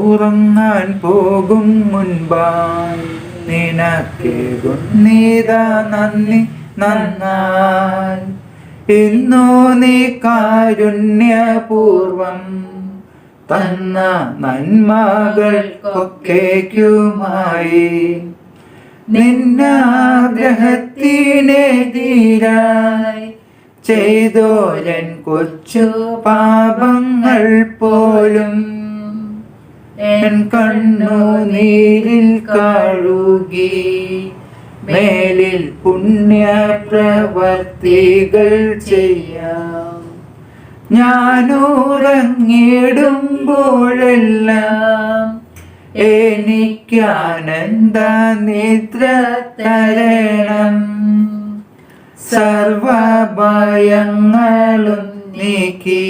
ഉറങ്ങാൻ പോകും മുൻപായി നിനക്കേകുന്നീതാ നന്ദി നന്നായി. ഇന്നു നീ കാരുണ്യപൂർവം തന്ന നന്മകൾക്കൊക്കെയുമായി നിന്നാഗ്രഹത്തിനെതിരായി ചെയ്തോരൻ കൊച്ചു പാപങ്ങൾ പോലും എൻ കണ്ണുനീരിൽ കഴുകി മേലിൽ പുണ്യപ്രവർത്തികൾ ചെയ്യാം. ഞാനുറങ്ങിടുമ്പോഴെല്ലാം എനിക്കാനന്ദ നിദ്ര തരണം. സർവഭയങ്ങളും നീക്കി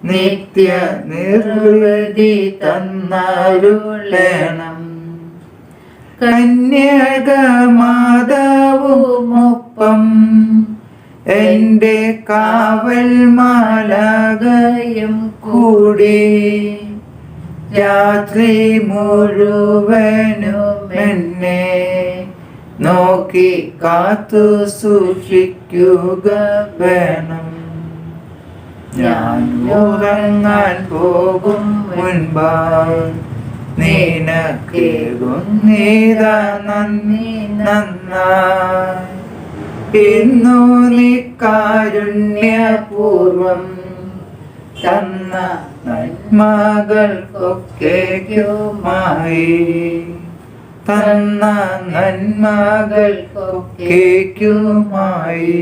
നിത്യ നിർവൃതി തന്നരുളണം. കന്യകമാതാവുമൊപ്പം എൻ്റെ കാവൽ മാലാഖയും കൂടി രാത്രി മുഴുവനും എന്നെ നോക്കി കാത്തു സൂക്ഷിക്കുക വേണം. ഞാൻ ഉറങ്ങാൻ പോകും മുൻപായി നിനക്കേകുന്നീതാ നന്ദി നന്നായി. ഇന്നു നീ കാരുണ്യപൂർവം തന്ന നന്മകൾക്കൊക്കെയുമായി തന്ന നന്മകൾക്കൊക്കെയുമായി